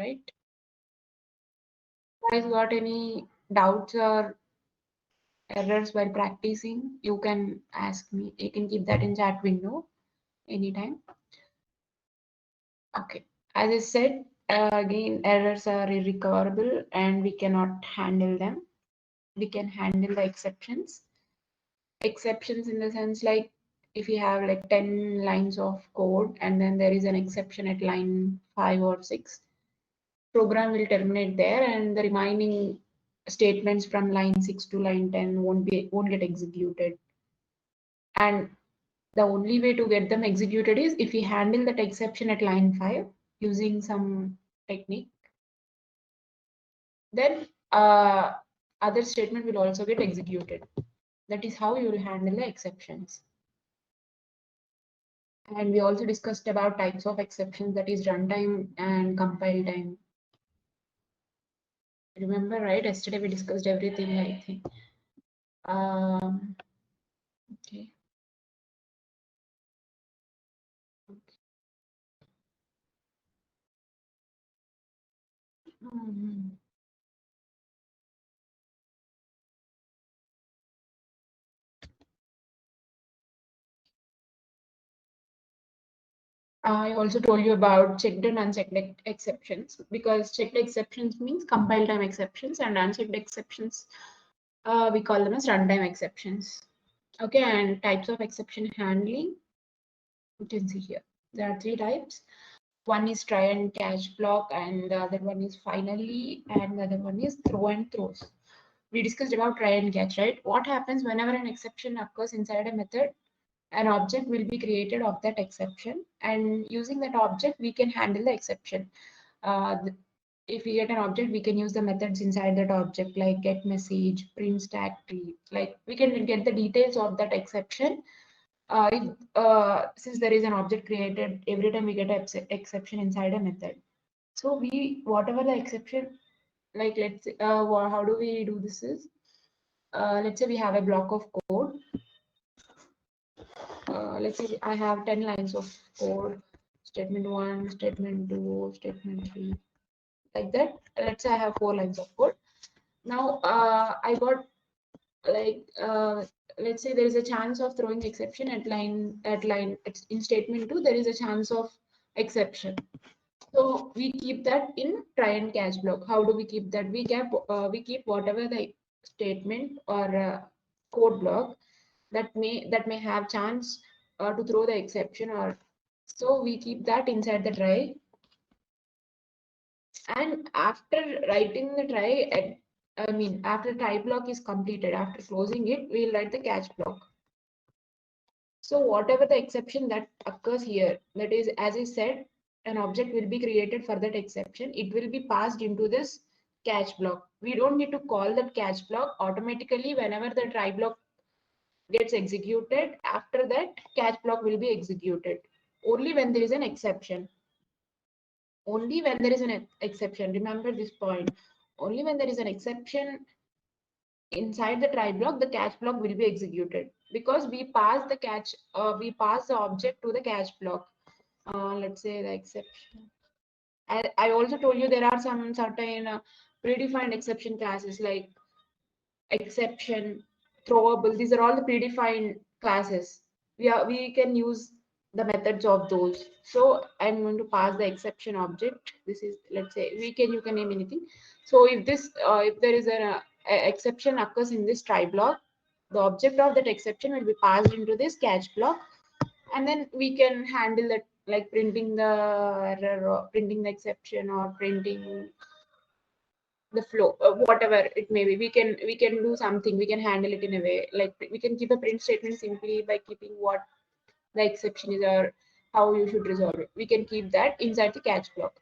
right? Guys, got any doubts or errors while practicing? You can ask me. You can keep that in chat window anytime. Okay. As I said, again, errors are irrecoverable and we cannot handle them. We can handle the exceptions. Exceptions in the sense like if you have like 10 lines of code and then there is an exception at line 5 or 6, program will terminate there and the remaining statements from line 6 to line 10 won't get executed. And the only way to get them executed is if we handle that exception at line 5 using some technique, then other statement will also get executed. That is how you will handle the exceptions. And we also discussed about types of exceptions, that is runtime and compile time. Remember, right? Yesterday we discussed everything, I think. Okay. I also told you about checked and unchecked exceptions, because checked exceptions means compile time exceptions and unchecked exceptions, we call them as runtime exceptions. Okay, and types of exception handling, you can see here. There are 3 types. One is try and catch block, and the other one is finally, and the other one is throw and throws. We discussed about try and catch, right? What happens whenever an exception occurs inside a method? An object will be created of that exception, and using that object we can handle the exception. If we get an object, we can use the methods inside that object, like get message, print stack tree. Like we can get the details of that exception. Since there is an object created, every time we get an exception inside a method, so we, whatever the exception, like let's say, how do we do this is, let's say we have a block of code. Let's say I have 10 lines of code, statement 1, statement 2, statement 3, like that. Let's say I have 4 lines of code. Now I got like let's say there is a chance of throwing exception at line it's in statement 2, there is a chance of exception. So we keep that in try and catch block. How do we keep that? We keep whatever the statement or code block that may have chance to throw the exception, or so we keep that inside the try. And after writing the try, after try block is completed, after closing it, we'll write the catch block. So whatever the exception that occurs here, that is, as I said, an object will be created for that exception. It will be passed into this catch block. We don't need to call that catch block automatically. Whenever the try block gets executed, after that catch block will be executed only when there is an exception. Only when there is an exception. Remember this point. Only when there is an exception inside the try block, the catch block will be executed, because we pass the object to the catch block. Let's say the exception. I also told you there are some certain predefined exception classes like exception, throwable. These are all the predefined classes. We can use the methods of those. So I'm going to pass the exception object. This is, let's say, you can name anything. So if there is an exception occurs in this try block, the object of that exception will be passed into this catch block, and then we can handle it like printing the error or printing the exception or printing the flow, whatever it may be. We can do something, we can handle it in a way like we can keep a print statement simply by keeping what the exception is or how you should resolve it. We can keep that inside the catch block.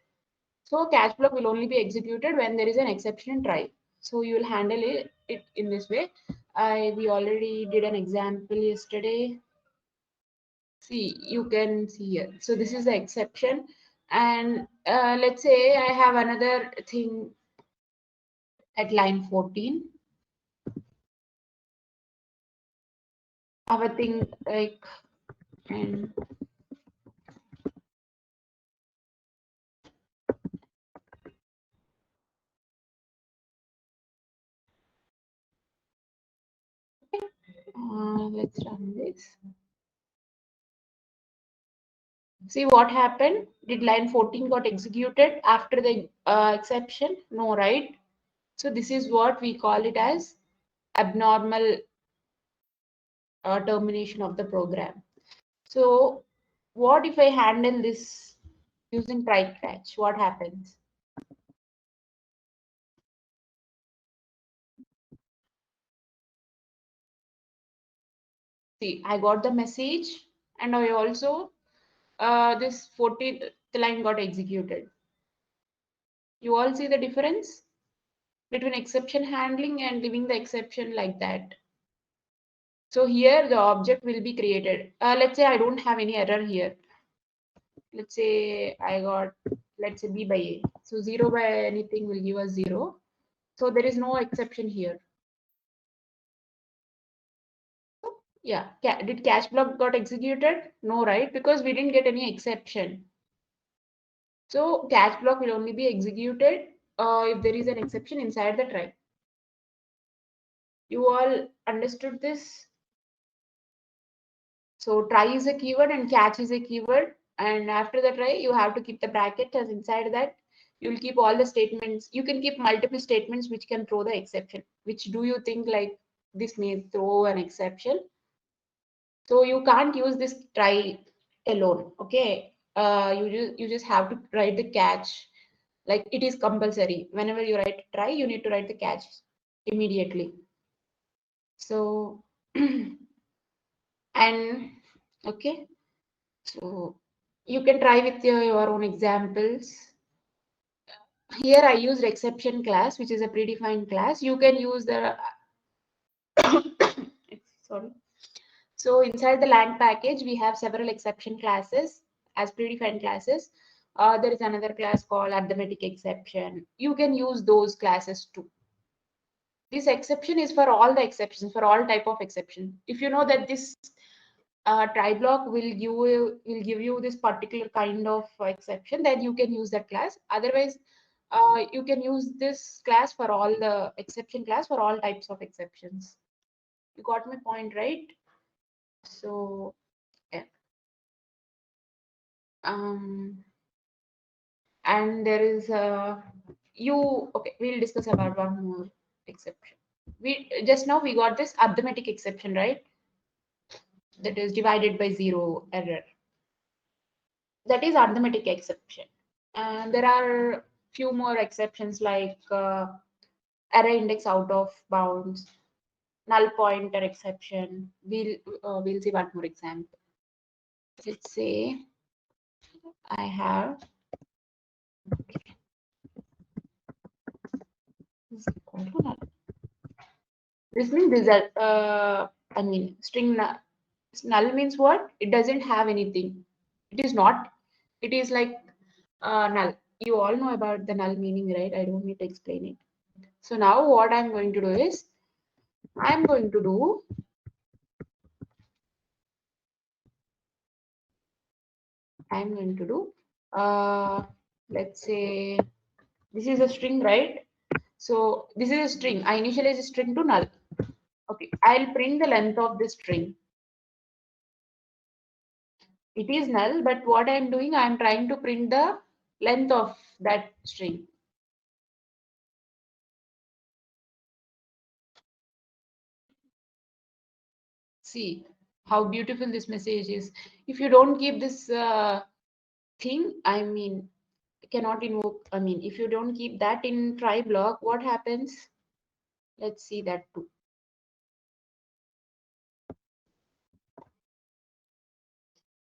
So catch block will only be executed when there is an exception in try. So you will handle it in this way. We already did an example yesterday. See, you can see here. So this is the exception, and let's say I have another thing at line 14. Our thing like, and Let's run this. See what happened? Did line 14 got executed after the exception? No, right? So this is what we call it as abnormal termination of the program. So what if I handle this using try catch? What happens? See, I got the message and I also this 14th line got executed. You all see the difference between exception handling and leaving the exception like that. So here the object will be created. Let's say I don't have any error here. Let's say I got, let's say B by A. So 0 by anything will give us 0. So there is no exception here. Yeah, did catch block got executed? No, right? Because we didn't get any exception. So catch block will only be executed if there is an exception inside the try. You all understood this? So try is a keyword and catch is a keyword. And after the try, you have to keep the bracket as inside that. You'll keep all the statements. You can keep multiple statements which can throw the exception. Which do you think like this may throw an exception? So you can't use this try alone. Okay. You just have to write the catch. Like it is compulsory. Whenever you write try, you need to write the catch immediately. So and okay. So you can try with your own examples. Here I used exception class, which is a predefined class. You can use the sorry. So inside the lang package, we have several exception classes as predefined classes. There is another class called arithmetic exception. You can use those classes too. This exception is for all the exceptions, for all type of exception. If you know that this try block will give you this particular kind of exception, then you can use that class. Otherwise, you can use this class for all the exception class for all types of exceptions. You got my point, right? So yeah. And there is okay, we'll discuss about one more exception. We just now we got this arithmetic exception, right? That is divided by zero error. That is arithmetic exception. And there are few more exceptions like array index out of bounds, null pointer exception. We'll see one more example. Let's say I have is equal to null. This means result. I mean string null means what? It doesn't have anything. It is not. It is like null. You all know about the null meaning, right? I don't need to explain it. So now what I'm going to do is I'm going to do let's say this is a string, right? So this is a string. I initialize a string to null. Okay, I'll print the length of this string. It is null, but what I'm doing, I'm trying to print the length of that string. See how beautiful this message is. If you don't keep this thing, I mean, cannot invoke, I mean, if you don't keep that in try block, what happens? Let's see that too.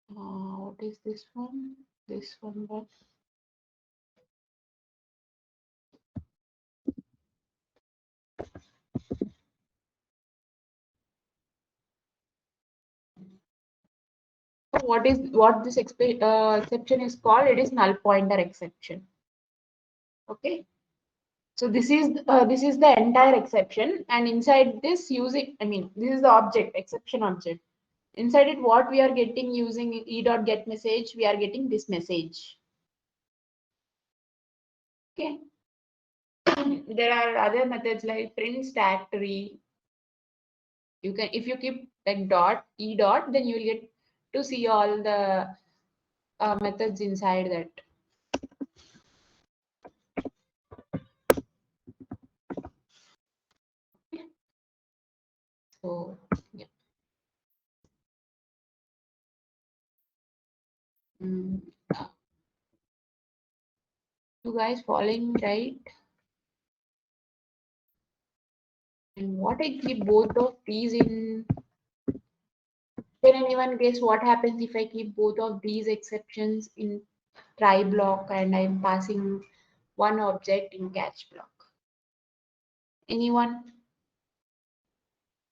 What is this one? This one was. What this exception is called? It is null pointer exception. Okay. So this is the entire exception, and inside this using, I mean, this is the object exception object. Inside it, what we are getting using e.get message, we are getting this message. Okay. There are other methods like print stack tree. You can, if you keep like dot e dot, then you will get to see all the methods inside that. So yeah. Mm. You guys following right? And what I keep both of these in? Can anyone guess what happens if I keep both of these exceptions in try block and I'm passing one object in catch block? Anyone?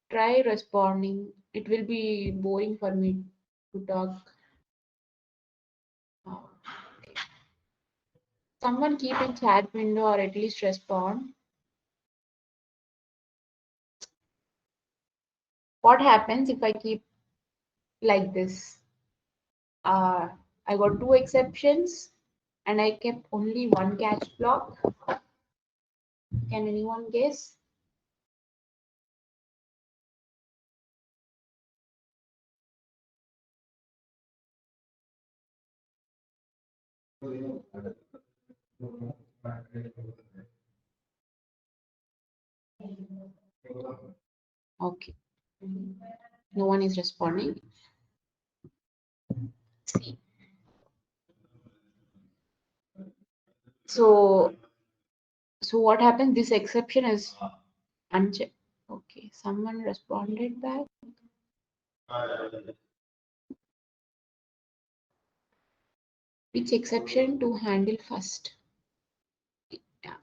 Try responding. It will be boring for me to talk. Oh, okay. Someone keep in chat window or at least respond. What happens if I keep like this? I got two exceptions and I kept only one catch block. Can anyone guess? Okay. No one is responding. See. So what happened? This exception is unchecked. Okay. Someone responded back. Which exception to handle first? Yeah.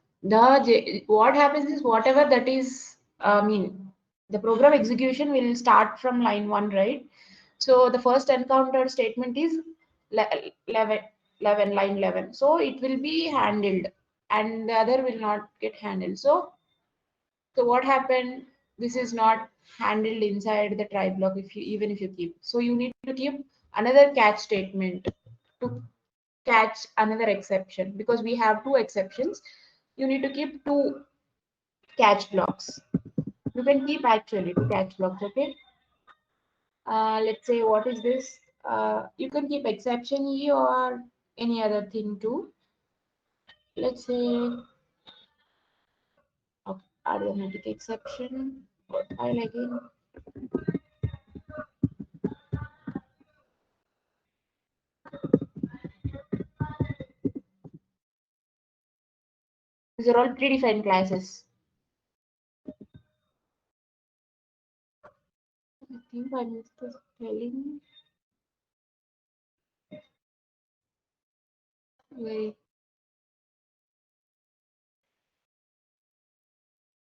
What happens is whatever that is, I mean, the program execution will start from line 1, right? So the first encountered statement is 11, 11, line 11. So it will be handled and the other will not get handled. So what happened? This is not handled inside the try block if you, even if you keep. So you need to keep another catch statement to catch another exception, because we have two exceptions. You need to keep two catch blocks. You can keep actually two catch blocks, okay? Let's say, what is this? You can keep exception E or any other thing too. Let's say arithmetic exception. File again. These are all predefined classes. I think I missed the spelling. Wait.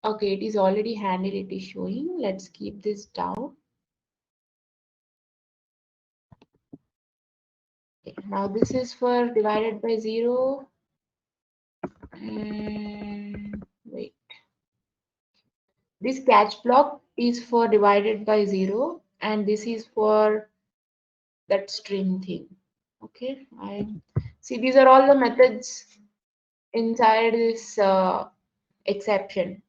Okay, it is already handled. It is showing. Let's keep this down. Okay, now this is for divided by 0. And wait. This catch block is for divided by 0. And this is for that string thing. Okay, I see these are all the methods inside this exception.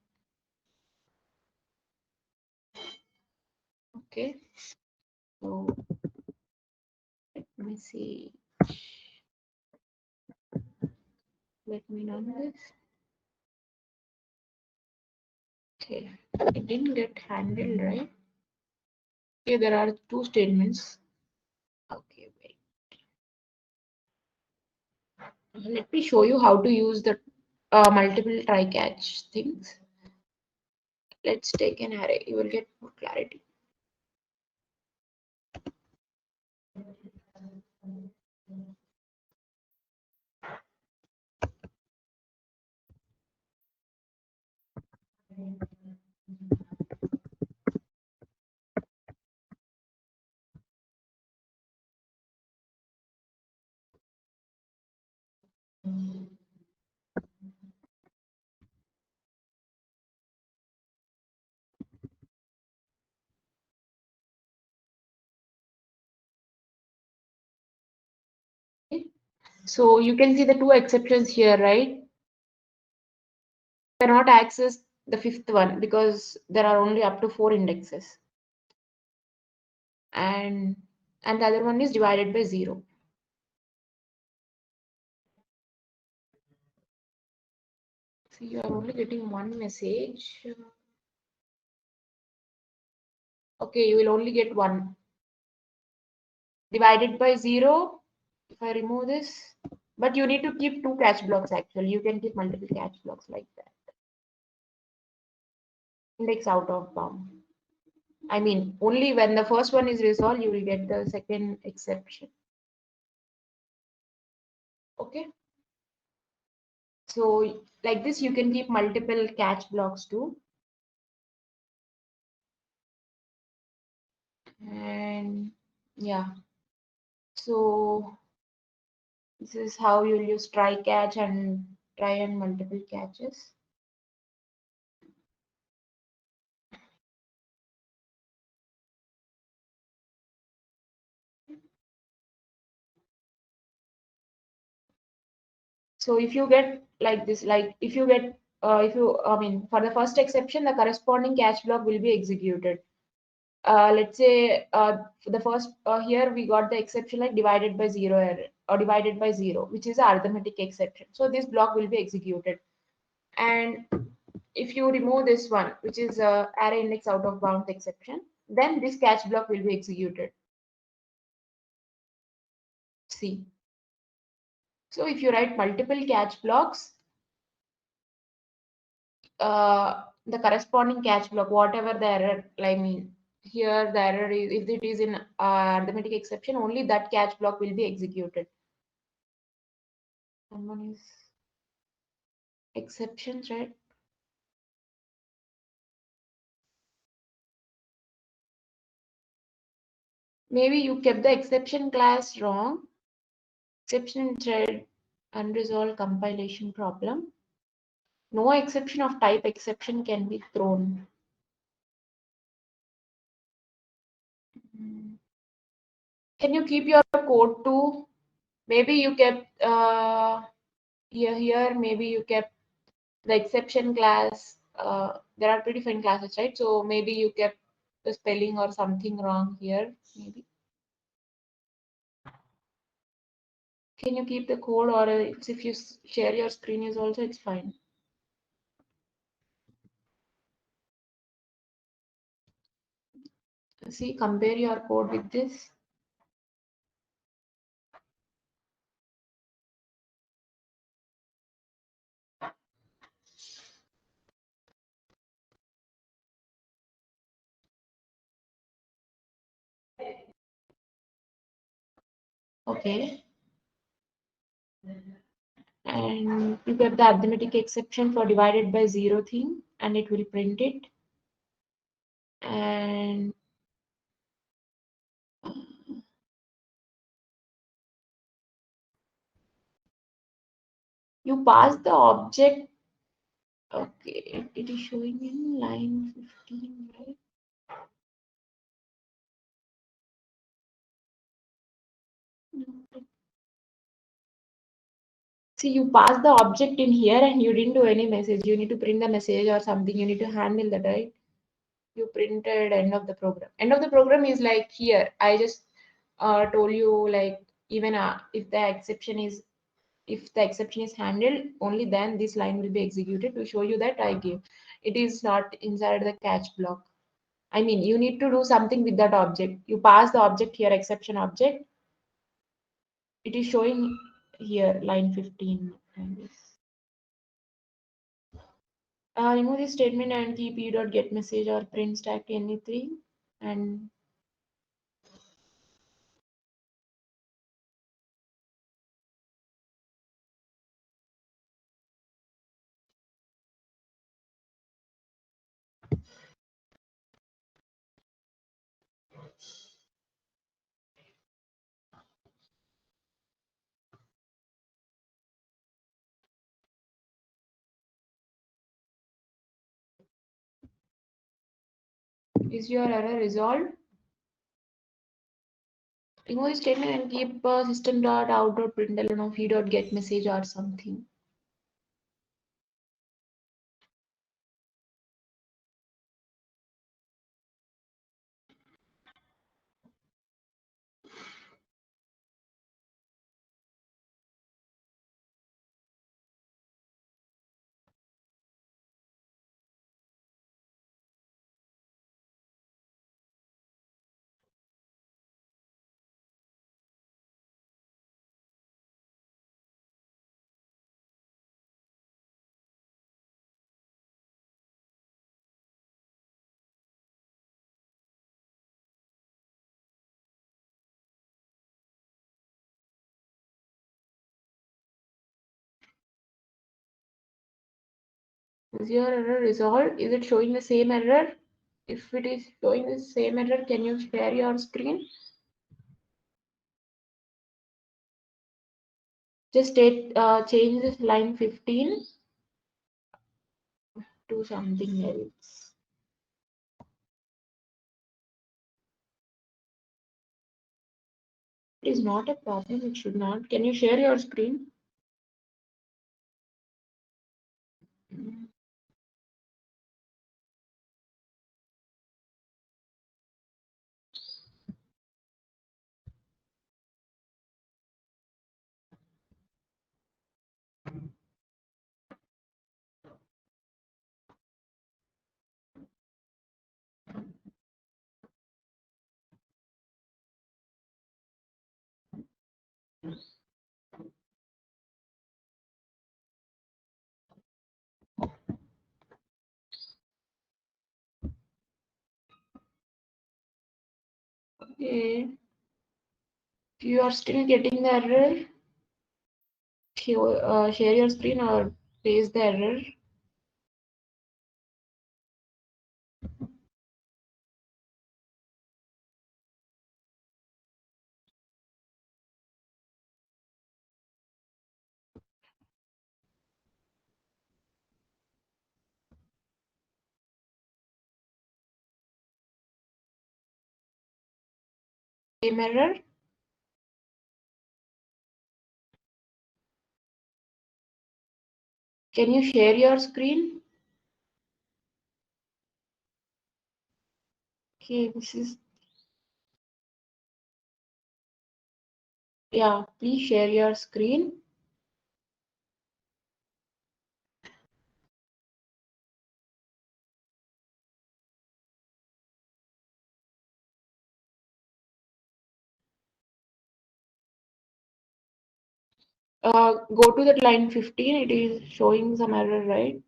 Okay, so let me see. Let me run this. Okay, it didn't get handled, right? Okay, there are two statements. Okay, wait. Let me show you how to use the multiple try catch things. Let's take an array. You will get more clarity. So you can see the two exceptions here, right? Cannot access the fifth one because there are only up to 4 indexes. and the other one is divided by 0. So you are only getting one message. Okay, you will only get one. Divided by 0, if I remove this, but you need to keep two catch blocks actually. You can keep multiple catch blocks like that. Index out of bound. I mean, only when the first one is resolved, you will get the second exception. Okay. So like this, you can keep multiple catch blocks too. And yeah, so this is how you'll use try catch and try and multiple catches. So if you get like this, like if you get, I mean, for the first exception, the corresponding catch block will be executed. Let's say for the first, here we got the exception like divided by 0 error or divided by 0, which is an arithmetic exception. So this block will be executed. And if you remove this one, which is array index out of bounds exception, then this catch block will be executed. See. So if you write multiple catch blocks, the corresponding catch block, whatever the error, I mean, here the error is, if it is in arithmetic exception, only that catch block will be executed. Someone is exceptions, right? Maybe you kept the exception class wrong. Exception thread unresolved compilation problem. No exception of type exception can be thrown. Can you keep your code too? Maybe you kept here, maybe you kept the exception class. There are pretty different classes, right? So maybe you kept the spelling or something wrong here, maybe. Can you keep the code, or it's if you share your screen is also, it's fine. See, compare your code with this. Okay. And you get the arithmetic exception for divided by 0 thing, and it will print it. And you pass the object. Okay, it is showing in line 15, right? See, you pass the object in here and you didn't do any message. You need to print the message or something. You need to handle that, right? You printed end of the program. End of the program is like here. I just told you like even if the exception is handled, only then this line will be executed to show you that I gave. It is not inside the catch block. I mean, you need to do something with that object. You pass the object here, exception object. It is showing here, line 15. Remove this statement and keep e.get message or print stack anything. And is your error resolved? Remove this statement and keep system.out.println of e.get message or something. Is your error resolved? Is it showing the same error? If it is showing the same error, can you share your screen? Just change this line 15 to something else. It is not a problem. It should not. Can you share your screen? Okay. If you are still getting the error, share your screen or paste the error. Same error. Can you share your screen? Okay, this is, yeah, please share your screen. Go to that line 15. It is showing some error, right?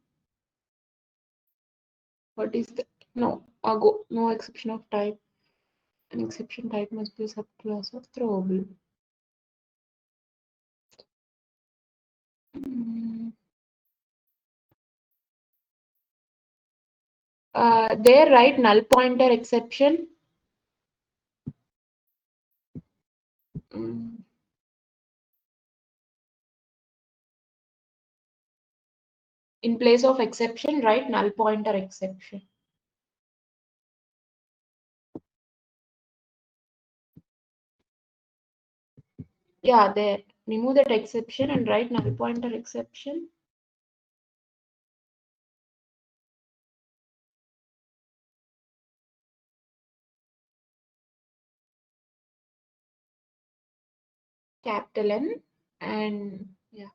What is the, no, go, no exception of type. An exception type must be a subclass of throwable. There, right, null pointer exception. Mm. In place of exception, right, null pointer exception. Yeah, there. Remove that exception and write null pointer exception. Capital N and yeah,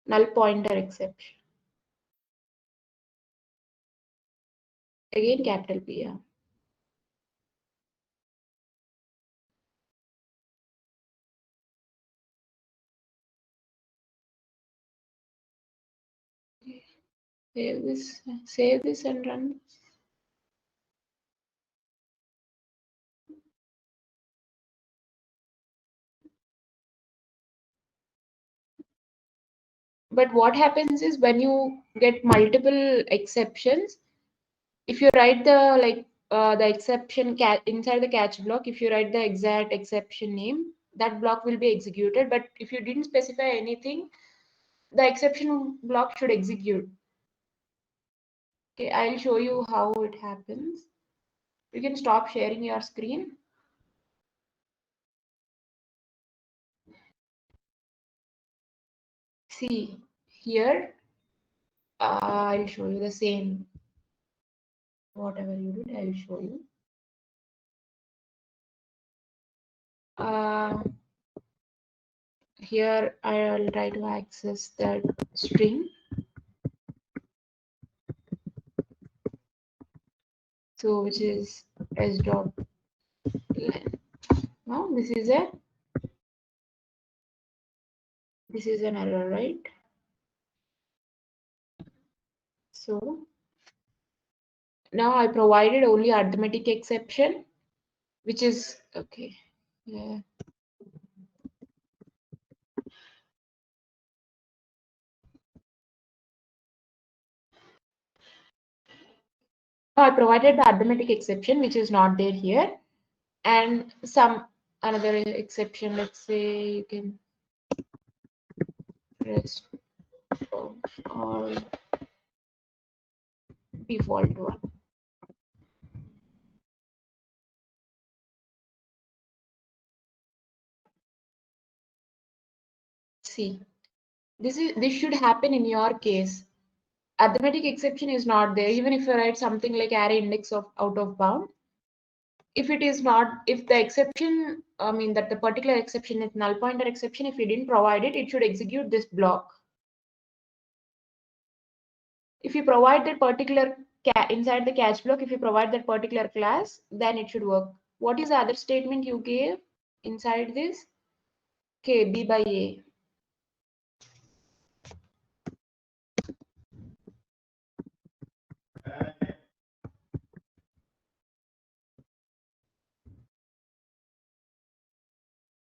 null pointer exception. Again, capital P. Yeah. Save this and run. But what happens is when you get multiple exceptions, if you write the exception inside the catch block, if you write the exact exception name, that block will be executed. But if you didn't specify anything, the exception block should execute. Okay, I'll show you how it happens. You can stop sharing your screen. See here, I'll show you the same. Whatever you did, I'll show you. Here I'll try to access that string. So which is s dot len. Now this is an error, right? So now I provided only arithmetic exception, which is okay. Yeah. I provided the arithmetic exception, which is not there here, and some another exception. Let's say you can rest of all default one. See, this should happen in your case. Arithmetic exception is not there, even if you write something like array index of out of bound. If it is not, if the exception, I mean that the particular exception is null pointer exception, if you didn't provide it, it should execute this block. If you provide that particular inside the catch block, if you provide that particular class, then it should work. What is the other statement you gave inside this? Okay, B by A.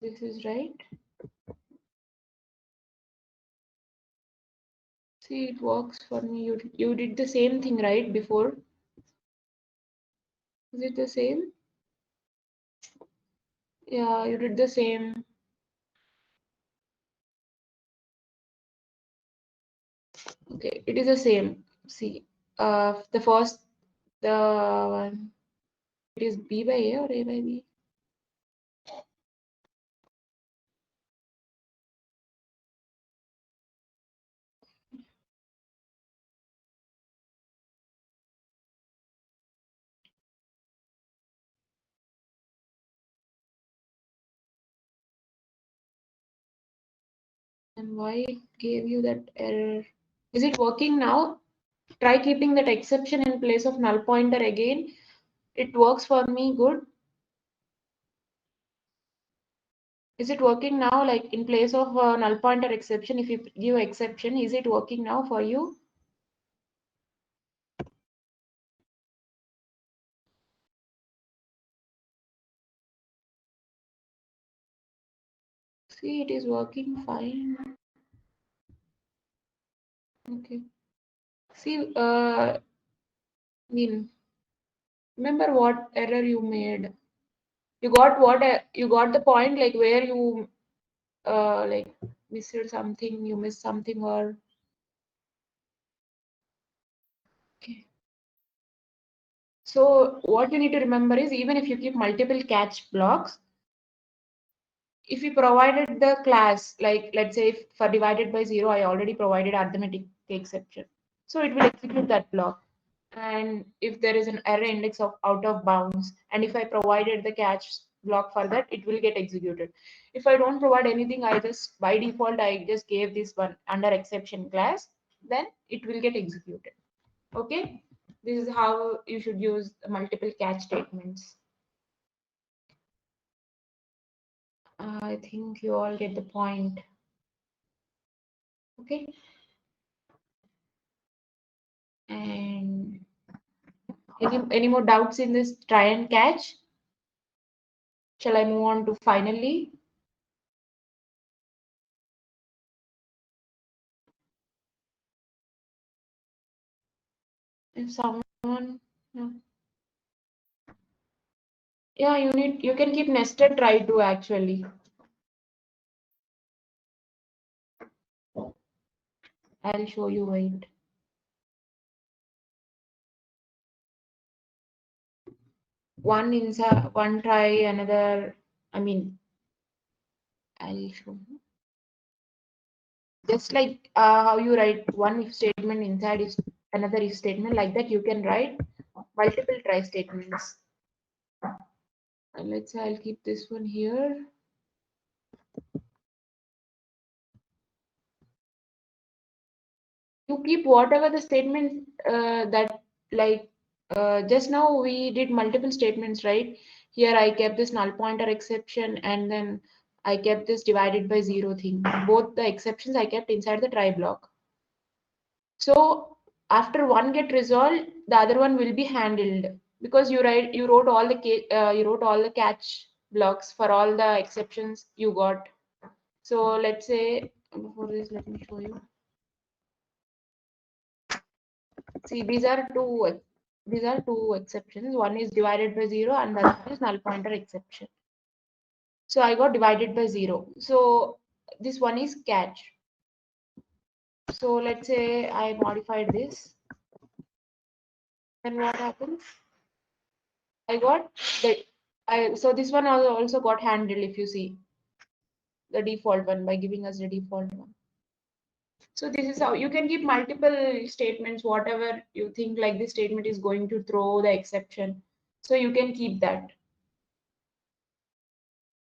This is right. See, it works for me. You did the same thing, right, before? Is it the same? Yeah, you did the same. Okay, it is the same. See, the first, the one, it is B by A or A by B? And why it gave you that error? Is it working now? Try keeping that exception in place of null pointer again. It works for me good. Is it working now? Like in place of null pointer exception, if you give exception, is it working now for you? See, it is working fine. Okay. See, I mean, remember what error you made? You got what? You got the point, like where you like missed something, you missed something, or okay. So what you need to remember is even if you keep multiple catch blocks, if you provided the class, like let's say if for divided by 0, I already provided arithmetic exception. So it will execute that block. And if there is an error index of out of bounds, and if I provided the catch block for that, it will get executed. If I don't provide anything, I just by default, I just gave this one under exception class, then it will get executed. Okay. This is how you should use multiple catch statements. I think you all get the point. Okay. And any more doubts in this try and catch? Shall I move on to finally? If someone, yeah, yeah, you can keep nested try to actually. I'll show you, wait. One inside, one try, another. I mean, I'll show you. Just like how you write one if statement inside is another if statement, like that you can write multiple try statements. And let's say I'll keep this one here. You keep whatever the statement that like just now we did multiple statements, right? Here I kept this null pointer exception, and then I kept this divided by 0 thing. Both the exceptions I kept inside the try block. So after one get resolved, the other one will be handled because you wrote all the catch blocks for all the exceptions you got. So let's say before this, let me show you. See, these are two these are two exceptions. One is divided by 0 and the other is null pointer exception. So I got divided by 0. So this one is catch. So let's say I modified this. Then what happens? I got the so this one also got handled if you see the default one by giving us the default one. So this is how you can keep multiple statements, whatever you think like this statement is going to throw the exception. So you can keep that.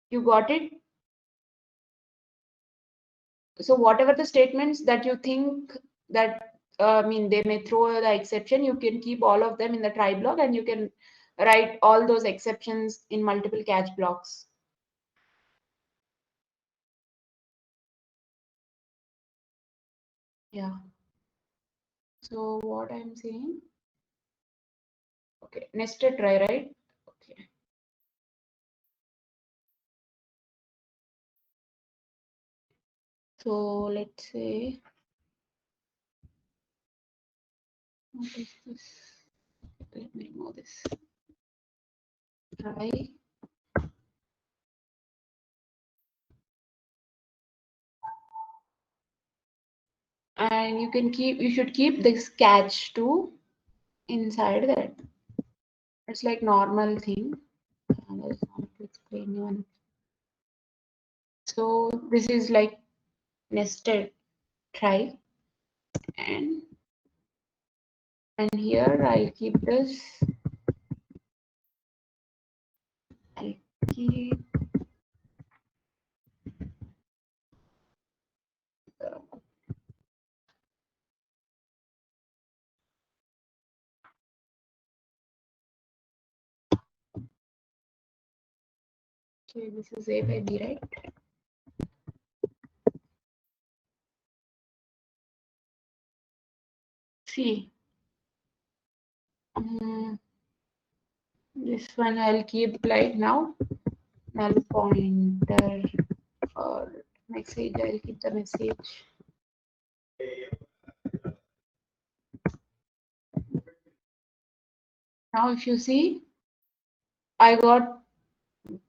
You got it? So whatever the statements that you think that they may throw the exception, you can keep all of them in the try block and you can write all those exceptions in multiple catch blocks. Yeah. So what I'm saying, okay, nested try, right? Okay. So let's say, what is this? Let me remove this. Try. And you should keep this catch too inside that. It's like normal thing. And I just want to explain you one. So this is like nested try, and here I'll keep this. I'll keep okay, this is A by B, right? See, this one I'll keep like now null pointer or message. I'll keep the message. Now if you see, I got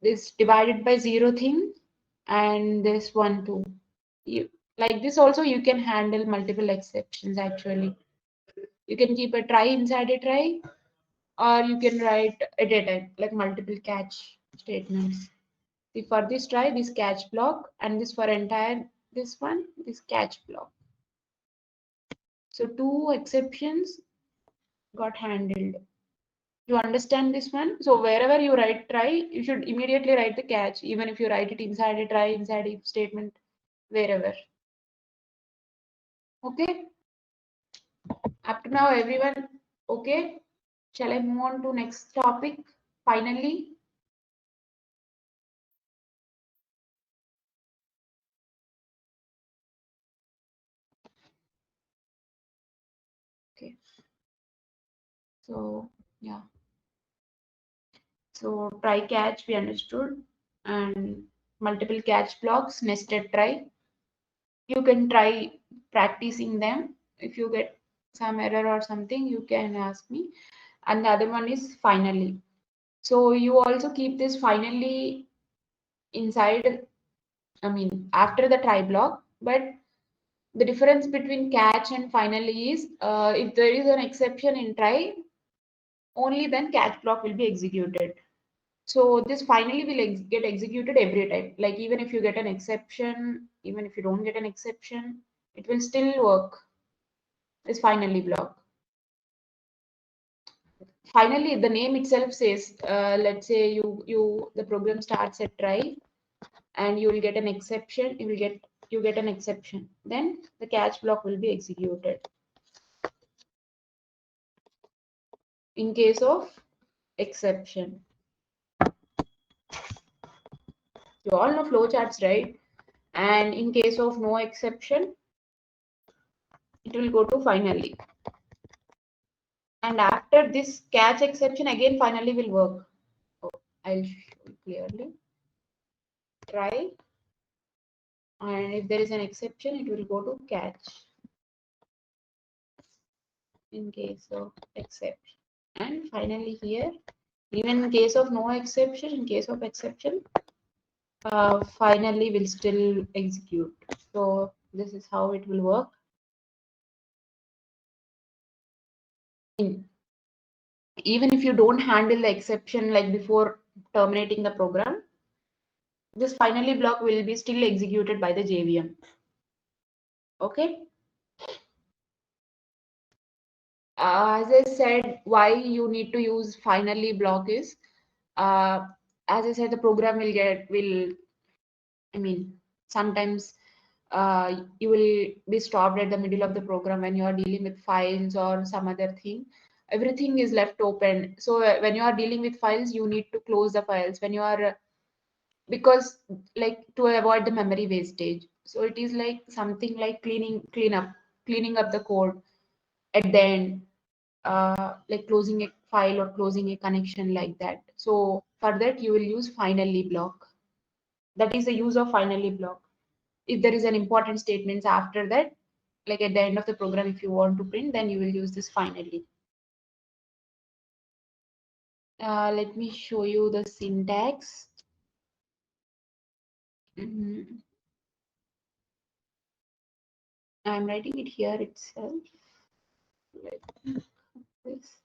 this divided by 0 thing and this one too. You like this also you can handle multiple exceptions actually. You can keep a try inside a try, or you can write at a time like multiple catch statements. See, for this try, this catch block, and this for entire this one, this catch block. So two exceptions got handled. You understand this one? So wherever you write try, you should immediately write the catch, even if you write it inside a try, inside a statement, wherever. Okay. Up to now, everyone, okay? Shall I move on to next topic? Finally, okay. So yeah. So try catch we understood, and multiple catch blocks, nested try. You can try practicing them. If you get some error or something, you can ask me. And the other one is finally. So you also keep this finally inside, after the try block, but the difference between catch and finally is if there is an exception in try, only then catch block will be executed. So this finally will get executed every time. Like even if you get an exception, even if you don't get an exception, it will still work. This finally block. Finally, the name itself says, let's say the program starts at try, and you will get an exception. You get an exception. Then the catch block will be executed. In case of exception, you all know flowcharts, right? And in case of no exception, it will go to finally. And after this catch exception, again finally will work. Oh, I'll show you clearly. Try. And if there is an exception, it will go to catch in case of exception. And finally here, even in case of no exception, in case of exception, finally will still execute. So this is how it will work. Even if you don't handle the exception like before terminating the program, this finally block will be still executed by the JVM. Okay. As I said, why you need to use finally block is, as I said, the program will, I mean, sometimes you will be stopped at the middle of the program when you are dealing with files or some other thing. Everything is left open. So when you are dealing with files, you need to close the files when you are, because like to avoid the memory wastage. So it is like something like cleaning up the code at the end, like closing a file or closing a connection like that. So for that, you will use finally block. That is the use of finally block. If there is an important statements after that, like at the end of the program, if you want to print, then you will use this finally. Let me show you the syntax. Mhm. I'm writing it here itself. Like this.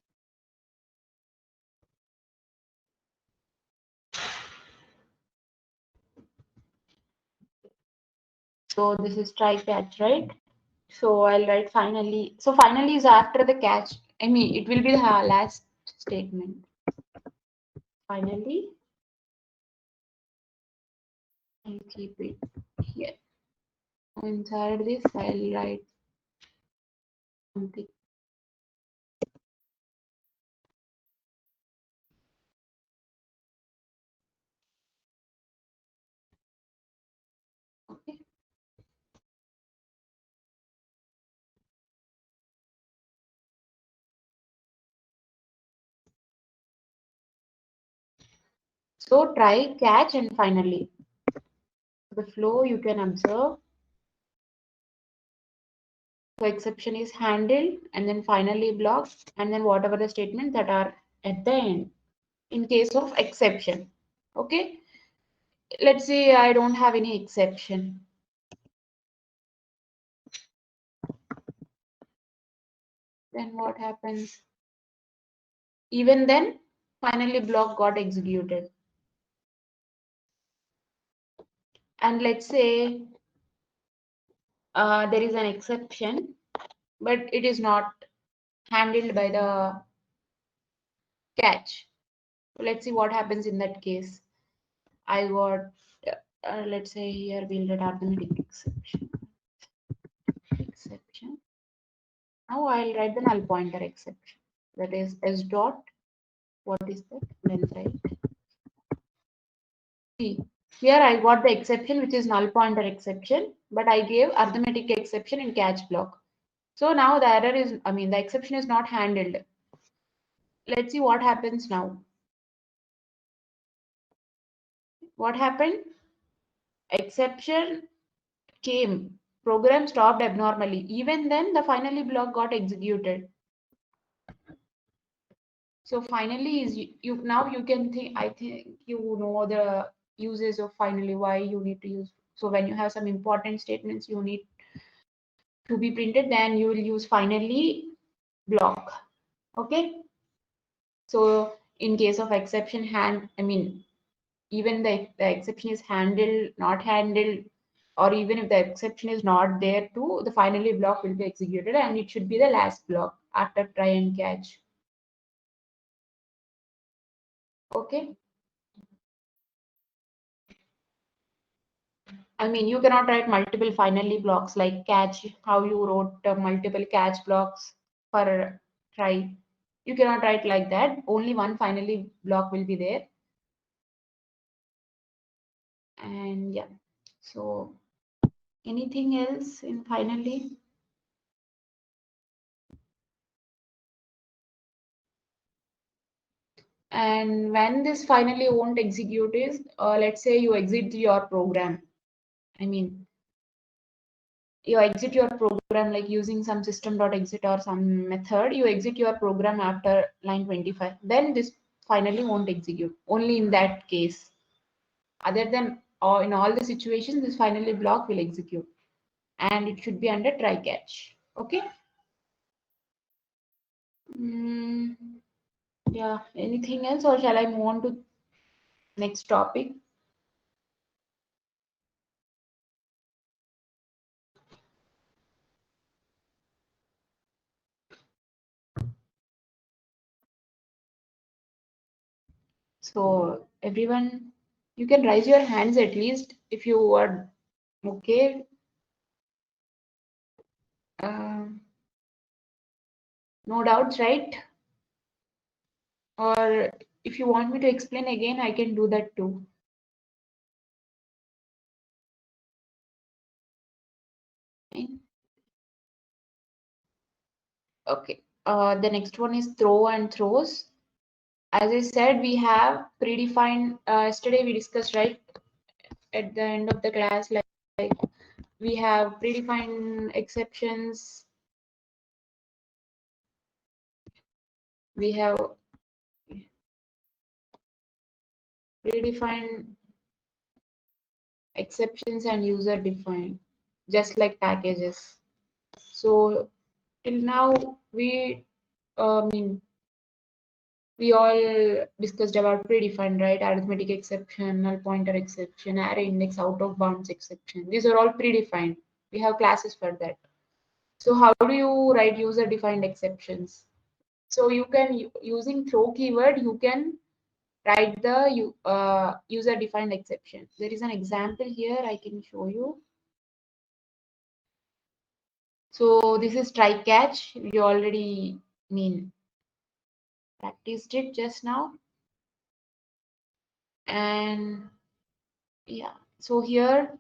So this is try catch, right? So I'll write finally. So finally is after the catch. I mean, it will be the last statement. Finally, I'll keep it here. Inside this, I'll write something. Okay. So try, catch, and finally. The flow you can observe. So exception is handled, and then finally blocked, and then whatever the statements that are at the end. In case of exception. Okay. Let's say I don't have any exception. Then what happens? Even then, finally block got executed. And let's say there is an exception, but it is not handled by the catch. So let's see what happens in that case. I got, let's say here we'll get arithmetic exception. Exception. Now I'll write the null pointer exception. That is s dot. What is that? Length, right? See, here I got the exception, which is null pointer exception, but I gave arithmetic exception in catch block. So now the error is, I mean, the exception is not handled. Let's see what happens now. What happened? Exception came. Program stopped abnormally. Even then, the finally block got executed. So finally is you now you can think, I think you know the uses of finally, why you need to use. So when you have some important statements you need to be printed, then you will use finally block. Okay. So in case of exception even the exception is handled, not handled, or even if the exception is not there too, the finally block will be executed and it should be the last block after try and catch. Okay. I mean, you cannot write multiple finally blocks like catch, how you wrote multiple catch blocks for try. You cannot write like that. Only one finally block will be there. And yeah, so anything else in finally? And when this finally won't execute is, let's say you exit your program. I mean, you exit your program like using some system.exit or some method, you exit your program after line 25, then this finally won't execute. Only in that case. Other than or in all the situations, this finally block will execute. And it should be under try catch. Okay. Mm, yeah. Anything else, or shall I move on to next topic? So everyone, you can raise your hands at least if you are okay. No doubts, right? Or if you want me to explain again, I can do that too. Fine. Okay. The next one is throw and throws. As I said, we have predefined. Yesterday we discussed, right, at the end of the class, like we have predefined exceptions. We have predefined exceptions and user defined, just like packages. So till now we all discussed about predefined, right? Arithmetic exception, null pointer exception, array index, out of bounds exception. These are all predefined. We have classes for that. So how do you write user defined exceptions? So you can, using throw keyword, you can write the user defined exception. There is an example here I can show you. So this is try catch. We already practiced it just now. And yeah, so here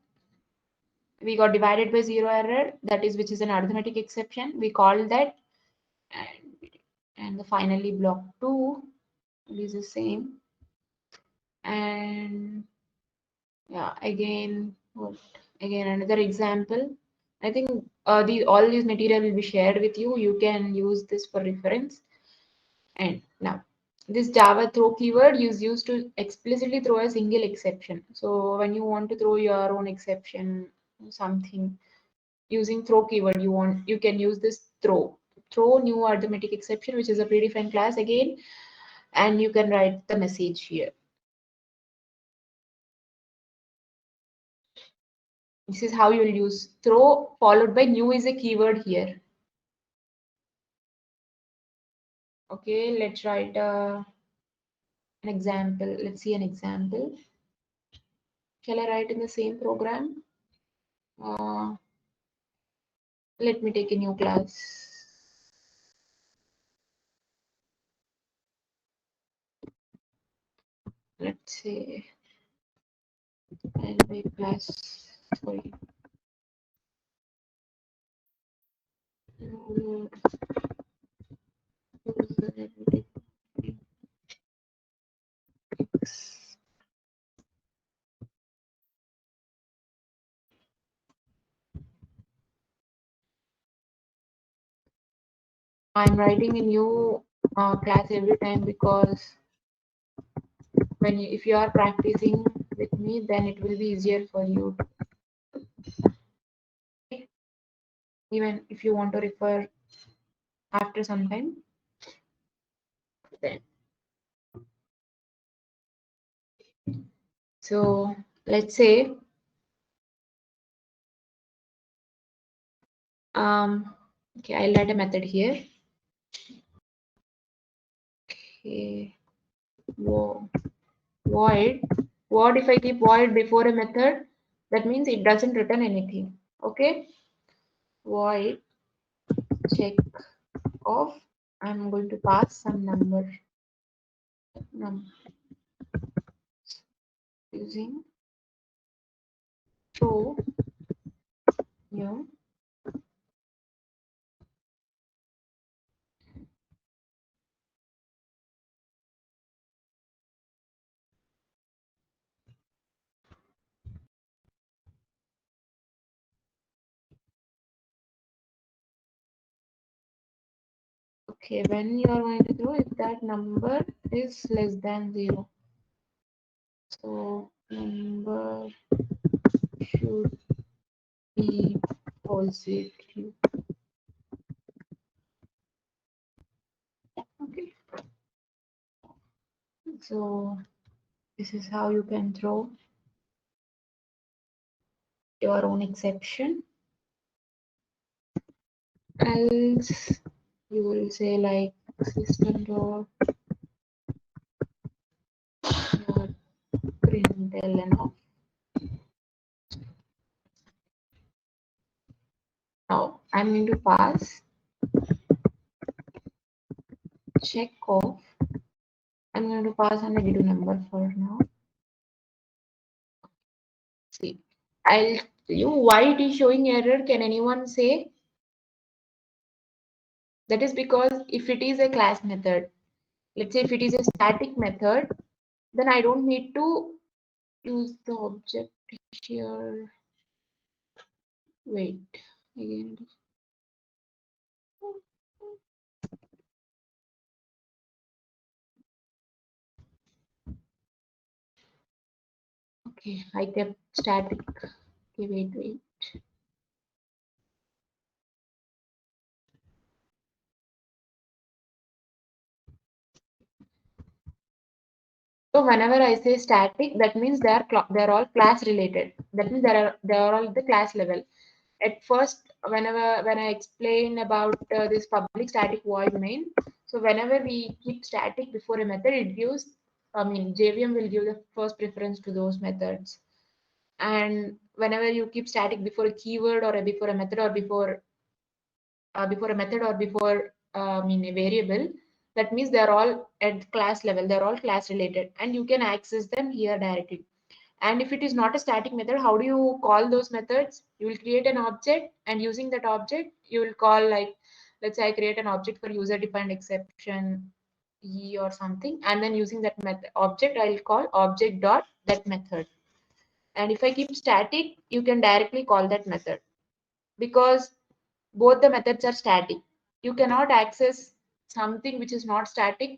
we got divided by zero error, that is, which is an arithmetic exception. We call that, and the finally block 2 is the same. And yeah, again another example. I think all these material will be shared with you. You can use this for reference. And now this Java throw keyword is used to explicitly throw a single exception. So when you want to throw your own exception, something using throw keyword, you can use this throw new arithmetic exception, which is a predefined class again, and you can write the message here. This is how you'll use throw followed by new is a keyword here. Okay, let's write an example. Let's see an example. Shall I write in the same program? Let me take a new class. Let's say and class, sorry. I'm writing a new class every time because if you are practicing with me, then it will be easier for you. Even if you want to refer after some time, then. So let's say okay, I'll write a method here. Okay, void. What if I keep void before a method? That means it doesn't return anything. Okay, void check of. I'm going to pass some number using throw new. Okay, when you are going to throw, if that number is less than 0. So number should be positive. Okay. So this is how you can throw your own exception. Else you will say like system dot println of. Now I'm going to pass check off. I'm going to pass a negative number for now. See, I'll tell you why it is showing error. Can anyone say? That is because if it is a class method, let's say if it is a static method, then I don't need to use the object here. Wait, again. Okay, I kept static. Okay, wait. So whenever I say static, that means they are all class related. That means they are all the class level. At first, when I explain about this public static void main, so whenever we keep static before a method, it gives, I mean, JVM will give the first preference to those methods. And whenever you keep static before a keyword or before a method or before a method or before I mean a variable, that means they're all at class level. They're all class related, and you can access them here directly. And if it is not a static method, how do you call those methods? You will create an object, and using that object, you will call, like, let's say I create an object for user defined exception E or something, and then using that method object, I'll call object dot that method. And if I keep static, you can directly call that method because both the methods are static. You cannot access something which is not static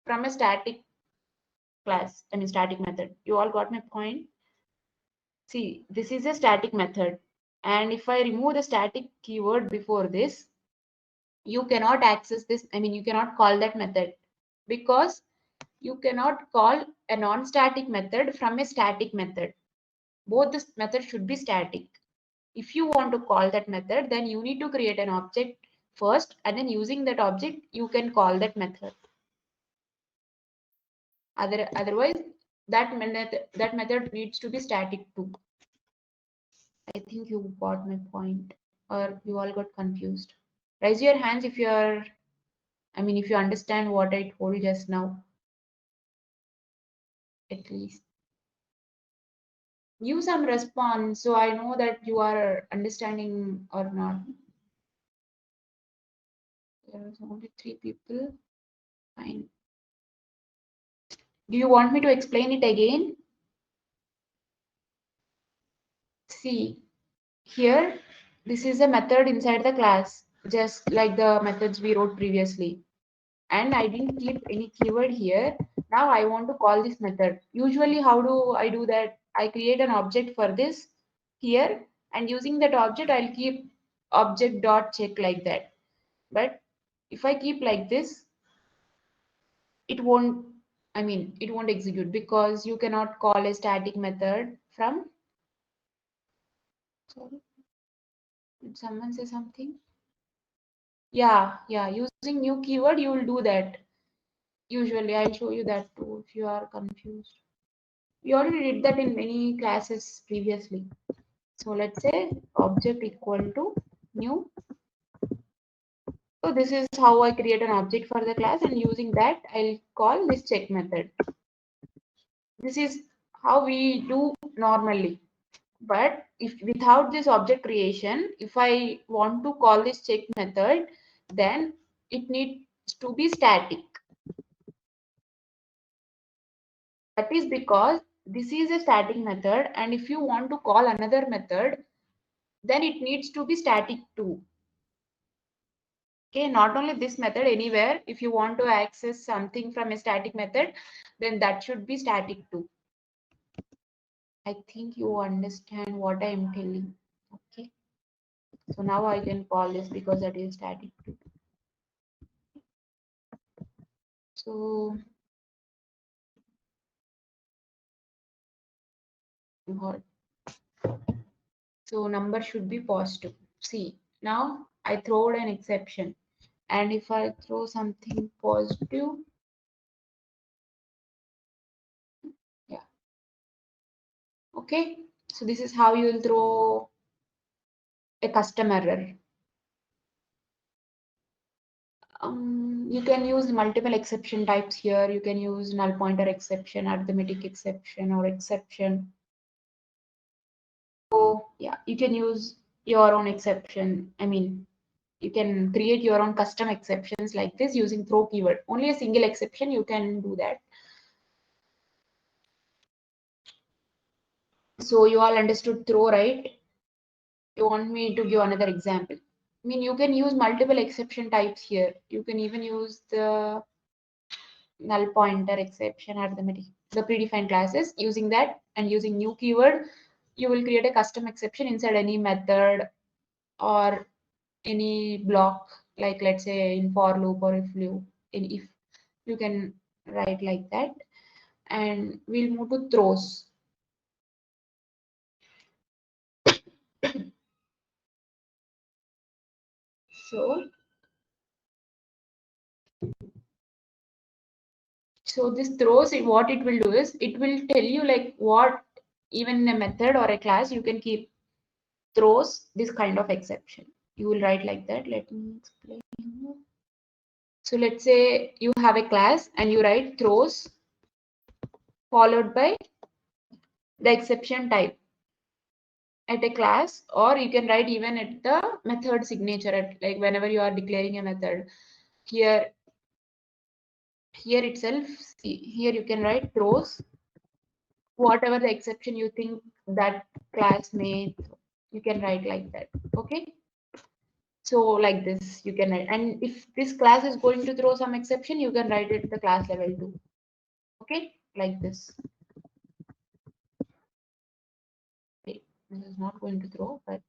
from a static class, I mean static method. You all got my point? See, this is a static method. And if I remove the static keyword before this, you cannot access this. I mean, you cannot call that method because you cannot call a non-static method from a static method. Both the methods should be static. If you want to call that method, then you need to create an object first, and then using that object, you can call that method. Otherwise, that method needs to be static too. I think you got my point, or you all got confused. Raise your hands if you're, I mean, if you understand what I told just now, at least. Give some response so I know that you are understanding or not. There's only 3 people. Fine. Do you want me to explain it again? See, here, this is a method inside the class, just like the methods we wrote previously. And I didn't keep any keyword here. Now I want to call this method. Usually, how do I do that? I create an object for this here, and using that object, I'll keep object dot check like that. But if I keep like this, it won't, I mean, it won't execute because you cannot call a static method from, sorry, did someone say something? Yeah, using new keyword, you will do that. Usually, I'll show you that too if you are confused. We already did that in many classes previously. So let's say object equal to new. So this is how I create an object for the class, and using that, I'll call this check method. This is how we do normally. But if without this object creation, if I want to call this check method, then it needs to be static. That is because this is a static method, and if you want to call another method, then it needs to be static too. Okay, not only this method, anywhere, if you want to access something from a static method, then that should be static too. I think you understand what I am telling. Okay. So now I can call this because that is static too. So what? So number should be positive. See, now I throw an exception. And if I throw something positive, yeah. Okay. So this is how you will throw a custom error. You can use multiple exception types here. You can use null pointer exception, arithmetic exception, or exception. So yeah, you can use your own exception. I mean, you can create your own custom exceptions like this using throw keyword. Only a single exception you can do that. So you all understood throw, right? You want me to give another example? I mean, you can use multiple exception types here. You can even use the null pointer exception, arithmetic, the predefined classes. Using that and using new keyword, you will create a custom exception inside any method or any block, like let's say in for loop or if loop. In if you can write like that, and we'll move to throws. So, so this throws, what it will do is it will tell you like what even in a method or a class you can keep throws this kind of exception. You will write like that. Let me explain. So let's say you have a class and you write throws followed by the exception type at a class, or you can write even at the method signature at like whenever you are declaring a method. Here itself, see, here you can write throws whatever the exception you think that class may, you can write like that. Okay. So like this you can write, and if this class is going to throw some exception, you can write it at the class level too. Okay, like this. Okay. This is not going to throw, but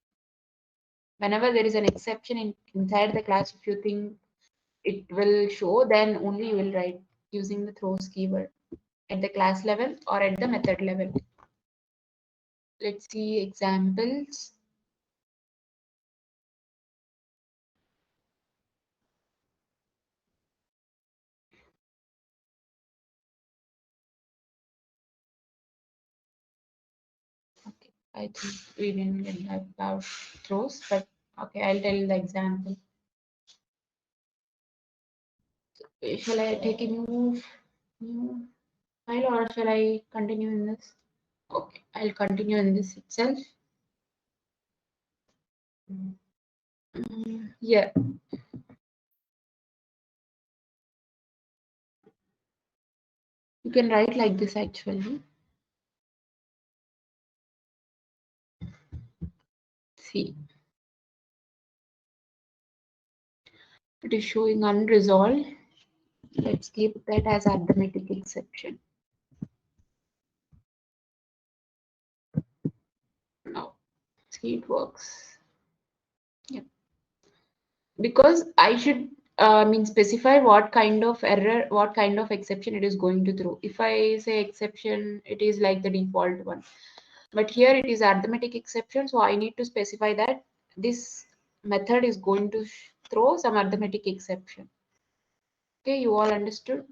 whenever there is an exception inside the class, if you think it will show, then only you will write using the throws keyword at the class level or at the method level. Let's see examples. Okay, I think we didn't get about throws, but okay, I'll tell you the example. Shall I take a new file or shall I continue in this? Okay, I'll continue in this itself. Yeah, you can write like this actually. See, it is showing unresolved. Let's keep that as arithmetic exception. Now, see, it works. Yeah, because I should mean specify what kind of error, what kind of exception it is going to throw. If I say exception, it is like the default one. But here it is arithmetic exception, so I need to specify that this method is going to throw some arithmetic exception. Okay, you all understood?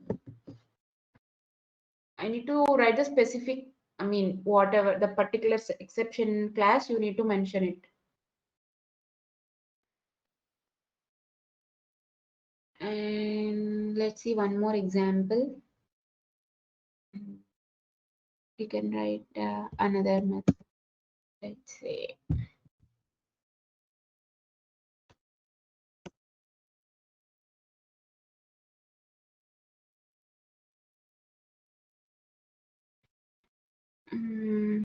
I need to write the specific, I mean, whatever the particular exception class, you need to mention it. And let's see one more example. We can write another method. Let's say mm,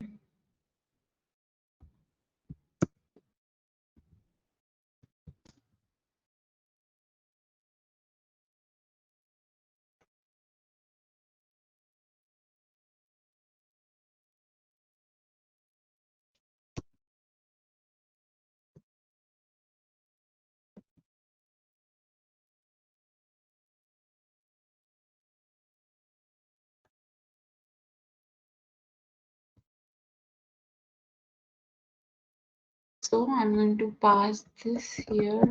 So I'm going to pass this here.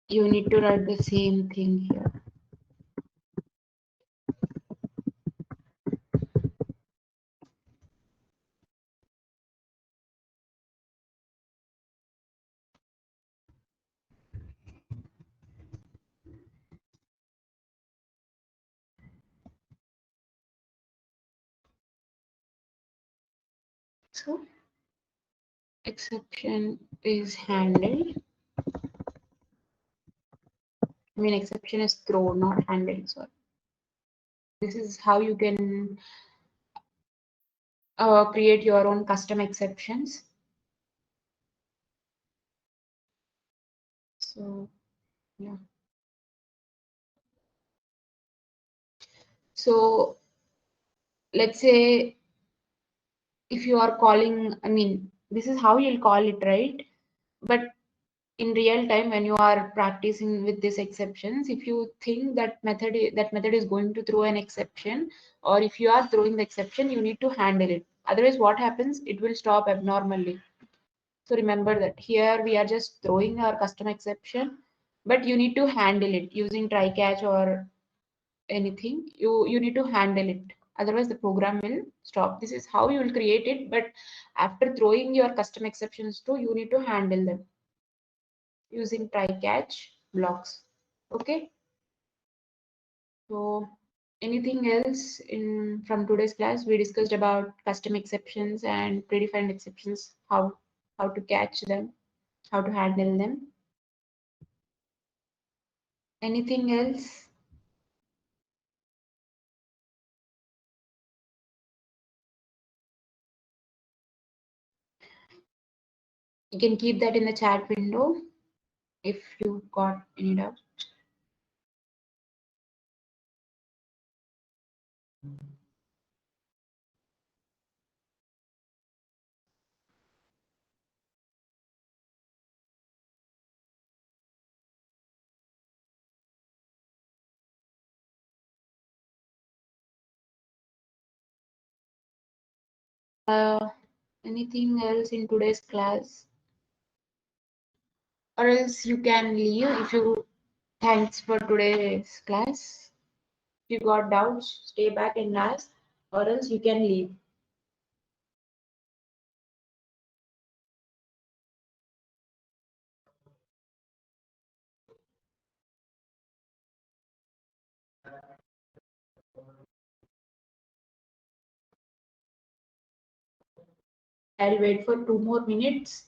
You need to write the same thing here. So exception is handled. I mean, exception is thrown, not handled. So this is how you can create your own custom exceptions. So yeah. So let's say if you are calling, I mean, this is how you'll call it, right? But in real time, when you are practicing with these exceptions, if you think that method is going to throw an exception, or if you are throwing the exception, you need to handle it. Otherwise, what happens? It will stop abnormally. So remember that here we are just throwing our custom exception, but you need to handle it using try catch or anything. You need to handle it. Otherwise, the program will stop. This is how you will create it. But after throwing your custom exceptions too, you need to handle them using try catch blocks. Okay. So anything else in from today's class? We discussed about custom exceptions and predefined exceptions, how to catch them, how to handle them. Anything else? You can keep that in the chat window if you got any doubt. Anything else in today's class? Or else you can leave if you thanks for today's class. If you got doubts, stay back and ask, or else you can leave. I'll wait for 2 more minutes.